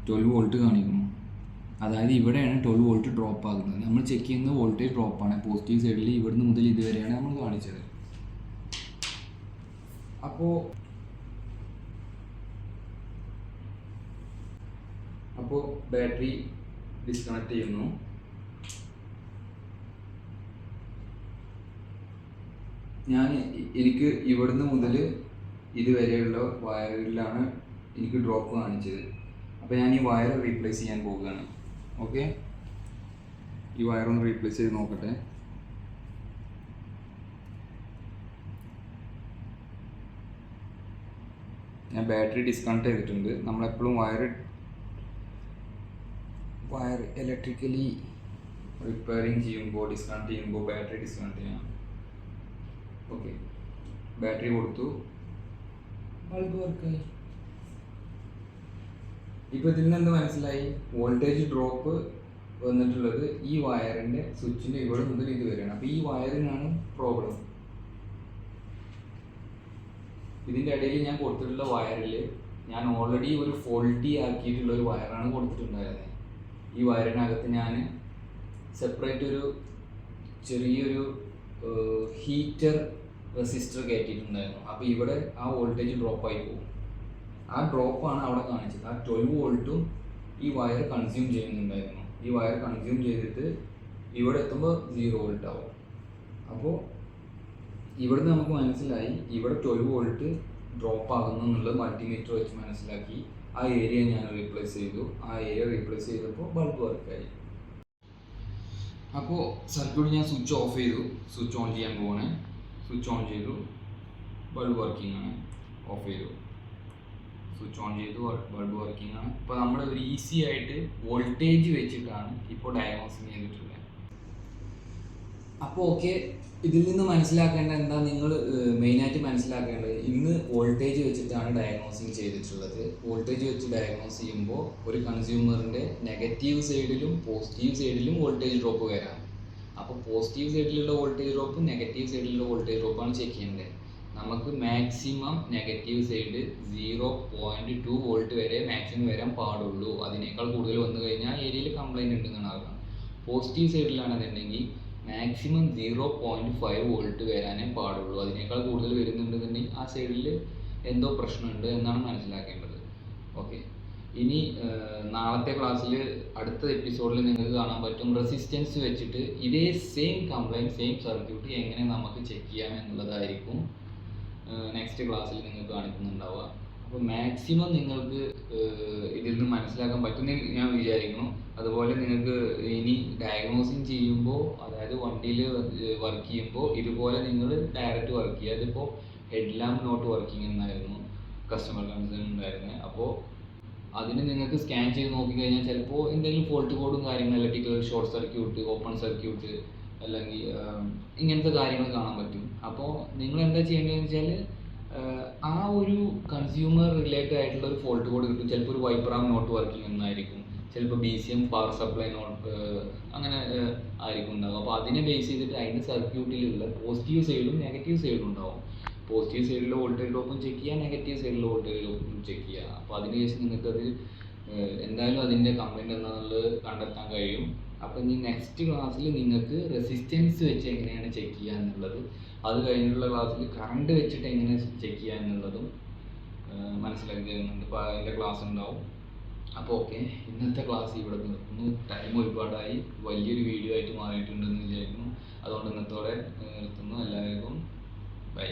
12 വോൾട്ട് കാണിക്കുന്നു. അതായത് ഇവിടെയാണ് 12 വോൾട്ട് ഡ്രോപ്പ് ആകുന്നത്. നമ്മൾ ചെക്ക് ചെയ്യുന്ന വോൾട്ടേജ് ഡ്രോപ്പാണ്. പോസിറ്റീവ് സൈഡിൽ ഇവിടുന്ന് മുതൽ ഇതുവരെയാണ് നമ്മൾ കാണിച്ചത്. അപ്പോൾ ബാറ്ററി ഡിസ്കണക്ട് ചെയ്യുന്നു. എനിക്ക് ഇവിടുന്ന് മുതൽ ഇതുവരെയുള്ള വയറിലാണ് എനിക്ക് ഡ്രോപ്പ് കാണിച്ചത്. അപ്പോൾ ഞാൻ ഈ വയർ റീപ്ലേസ് ചെയ്യാൻ പോവുകയാണ്. ഓക്കെ, ഈ വയറൊന്ന് റീപ്ലേസ് ചെയ്ത് നോക്കട്ടെ. ഞാൻ ബാറ്ററി ഡിസ്കണക്ട് ചെയ്തിട്ടുണ്ട്. നമ്മളെപ്പോഴും വയർ ഇലക്ട്രിക്കലി റിപ്പയറിങ് ചെയ്യുമ്പോൾ, ഡിസ്കണക്ട് ചെയ്യുമ്പോൾ ബാറ്ററി ഡിസ്കണക്ട് ചെയ്യണം. ഓക്കെ, ബാറ്ററി കൊടുത്തു, ബൾബ് വർക്കായി. ഇപ്പോൾ ഇതിൽ നിന്ന് എന്ത് മനസ്സിലായി? വോൾട്ടേജ് ഡ്രോപ്പ് വന്നിട്ടുള്ളത് ഈ വയറിൻ്റെ സ്വിച്ചിൻ്റെ ഇവിടെ മുതൽ ഇതുവരെയാണ്. അപ്പോൾ ഈ വയറിനാണ് പ്രോബ്ലം. ഇതിൻ്റെ ഇടയിൽ ഞാൻ കൊടുത്തിട്ടുള്ള വയറിൽ ഞാൻ ഓൾറെഡി ഒരു ഫോൾട്ടി ആക്കിയിട്ടുള്ള ഒരു വയറാണ് കൊടുത്തിട്ടുണ്ടായിരുന്നത്. ഈ വയറിനകത്ത് ഞാൻ സെപ്പറേറ്റ് ഒരു ചെറിയൊരു ഹീറ്റർ റെസിസ്റ്റർ കയറ്റിയിട്ടുണ്ടായിരുന്നു. അപ്പോൾ ഇവിടെ ആ വോൾട്ടേജ് ഡ്രോപ്പായി പോകും. ആ ഡ്രോപ്പാണ് അവിടെ കാണിച്ചത്. ആ 12 വോൾട്ടും ഈ വയർ കൺസ്യൂം ചെയ്യുന്നുണ്ടായിരുന്നു. ഈ വയർ കൺസ്യൂം ചെയ്തിട്ട് ഇവിടെ എത്തുമ്പോൾ 0 വോൾട്ട് ആവും. അപ്പോൾ ഇവിടുന്ന് നമുക്ക് മനസ്സിലായി ഇവിടെ 12 വോൾട്ട് ഡ്രോപ്പ് ആകുന്നു എന്നുള്ളത് മൾട്ടിമീറ്റർ വെച്ച് മനസ്സിലാക്കി. ആ ഏരിയ ഞാൻ റീപ്ലേസ് ചെയ്തു. ആ ഏരിയ റീപ്ലേസ് ചെയ്തപ്പോൾ ബൾബ് വർക്കായി. അപ്പോൾ സർക്യൂട്ട് ഞാൻ സ്വിച്ച് ഓഫ് ചെയ്തു. സ്വിച്ച് ഓൺ ചെയ്യാൻ പോവാണ്. സ്വിച്ച് ഓൺ ചെയ്തു, ബൾബ് വർക്കിംഗ് ആണ്. ഓഫ് ചെയ്തു, സ്വിച്ച് ഓൺ ചെയ്തു, ബൾബ് വർക്കിംഗ് ആണ്. ഇപ്പോൾ നമ്മൾ ഒരു ഈസി ആയിട്ട് വോൾട്ടേജ് വെച്ചിട്ടാണ് ഇപ്പോൾ ഡയഗ്നോസിങ് ചെയ്തിട്ടുള്ളത്. അപ്പോൾ ഓക്കെ, ഇതിൽ നിന്ന് മനസ്സിലാക്കേണ്ട എന്താ, നിങ്ങൾ മെയിനായിട്ട് മനസ്സിലാക്കേണ്ടത് ഇന്ന് വോൾട്ടേജ് വെച്ചിട്ടാണ് ഡയഗ്നോസിങ് ചെയ്തിട്ടുള്ളത്. വോൾട്ടേജ് വെച്ച് ഡയഗ്നോസ് ചെയ്യുമ്പോൾ ഒരു കൺസ്യൂമറിൻ്റെ നെഗറ്റീവ് സൈഡിലും പോസിറ്റീവ് സൈഡിലും വോൾട്ടേജ് ഡ്രോപ്പ് വരാം. അപ്പോൾ പോസിറ്റീവ് സൈഡിലുള്ള വോൾട്ടേജ് ഡ്രോപ്പും നെഗറ്റീവ് സൈഡിലുള്ള വോൾട്ടേജ് ഡ്രോപ്പാണ് ചെക്ക് ചെയ്യേണ്ടത്. നമുക്ക് മാക്സിമം നെഗറ്റീവ് സൈഡ് 0.2 വോൾട്ട് വരെ മാക്സിമം വരാൻ പാടുള്ളൂ. അതിനേക്കാൾ കൂടുതൽ വന്നു കഴിഞ്ഞാൽ ഏരിയയിൽ കംപ്ലൈൻറ്റ് ഉണ്ടെന്നാണ് അറിയാം. പോസിറ്റീവ് സൈഡിലാണെന്നുണ്ടെങ്കിൽ മാക്സിമം 0.5 വോൾട്ട് വരാനേ പാടുള്ളൂ. അതിനേക്കാൾ കൂടുതൽ വരുന്നുണ്ടെന്നുണ്ടെങ്കിൽ ആ സൈഡിൽ എന്തോ പ്രശ്നമുണ്ട് എന്നാണ് മനസ്സിലാക്കേണ്ടത്. ഓക്കെ, ഇനി നാളത്തെ ക്ലാസ്സിൽ അടുത്ത എപ്പിസോഡിൽ നിങ്ങൾക്ക് കാണാൻ പറ്റും റെസിസ്റ്റൻസ് വെച്ചിട്ട് ഇതേ സെയിം കംപ്ലൈൻറ്റ് സെയിം സർക്യൂട്ട് എങ്ങനെ നമുക്ക് ചെക്ക് ചെയ്യാം എന്നുള്ളതായിരിക്കും നെക്സ്റ്റ് ക്ലാസ്സിൽ നിങ്ങൾക്ക് കാണിക്കുന്നുണ്ടാവുക. അപ്പോൾ മാക്സിമം നിങ്ങൾക്ക് ഇതിൽ നിന്ന് മനസ്സിലാക്കാൻ പറ്റുമെന്ന് ഞാൻ വിചാരിക്കുന്നു. അതുപോലെ നിങ്ങൾക്ക് ഇനി ഡയഗ്നോസിങ് ചെയ്യുമ്പോൾ, അതായത് വണ്ടിയിൽ വർക്ക് ചെയ്യുമ്പോൾ ഇതുപോലെ നിങ്ങൾ ഡയറക്റ്റ് വർക്ക് ചെയ്യുക. അതിപ്പോൾ ഹെഡ് ലാമ്പ് നോട്ട് വർക്കിംഗ് എന്നായിരുന്നു കസ്റ്റമർ കൺസേൺ ഉണ്ടായിരുന്നത്. അപ്പോൾ അതിന് നിങ്ങൾക്ക് സ്കാൻ ചെയ്ത് നോക്കിക്കഴിഞ്ഞാൽ ചിലപ്പോൾ എന്തെങ്കിലും ഫോൾട്ട് കോഡും കാര്യങ്ങളും, electrical short circuit, open circuit, അല്ലെങ്കിൽ ഇങ്ങനത്തെ കാര്യങ്ങൾ കാണാൻ പറ്റും. അപ്പോൾ നിങ്ങൾ എന്താ ചെയ്യേണ്ടതെന്ന് വെച്ചാൽ ആ ഒരു കൺസ്യൂമർ റിലേറ്റഡ് ആയിട്ടുള്ള ഒരു ഫോൾട്ട് കോഡ് കിട്ടും. ചിലപ്പോൾ ഒരു വൈപ്പർ ആം നോട്ട് വർക്കിംഗ് എന്നായിരിക്കും, ചിലപ്പോൾ BCM പവർ സപ്ലൈ നോട്ട് അങ്ങനെ ആയിരിക്കും ഉണ്ടാവും. അപ്പോൾ അതിനെ ബേസ് ചെയ്തിട്ട് അതിൻ്റെ സർക്യൂട്ടിലുള്ള പോസിറ്റീവ് സൈഡും നെഗറ്റീവ് സൈഡും ഉണ്ടാവും. പോസിറ്റീവ് സൈഡിലെ വോൾട്ടേജ് ഡ്രോപ്പും ചെക്ക് ചെയ്യുക, നെഗറ്റീവ് സൈഡിലെ വോൾട്ടേജ് ഡ്രോപ്പും ചെക്ക് ചെയ്യുക. അപ്പോൾ അതിനുശേഷം നിങ്ങൾക്കത് എന്തായാലും അതിൻ്റെ കംപ്ലൈൻറ്റ് എന്താണെന്നുള്ളത് കണ്ടെത്താൻ കഴിയും. അപ്പോൾ ഇനി നെക്സ്റ്റ് ക്ലാസ്സിൽ നിങ്ങൾക്ക് റെസിസ്റ്റൻസ് വെച്ച് എങ്ങനെയാണ് ചെക്ക് ചെയ്യുക എന്നുള്ളത്, അത് കഴിഞ്ഞിട്ടുള്ള ക്ലാസ്സിൽ കറണ്ട് വെച്ചിട്ട് എങ്ങനെ ചെക്ക് ചെയ്യുക എന്നുള്ളതും മനസ്സിലാക്കി തരുന്നുണ്ട്. അപ്പോൾ അതിൻ്റെ ക്ലാസ് ഉണ്ടാവും. അപ്പോൾ ഓക്കെ, ഇന്നത്തെ ക്ലാസ് ഇവിടെ നിർത്തുന്നു. ടൈം ഒരുപാടായി, വലിയൊരു വീഡിയോ ആയിട്ട് മാറിയിട്ടുണ്ടെന്ന് വിചാരിക്കുന്നു. അതുകൊണ്ട് ഇന്നത്തോടെ നിർത്തുന്നു. എല്ലാവർക്കും ബൈ.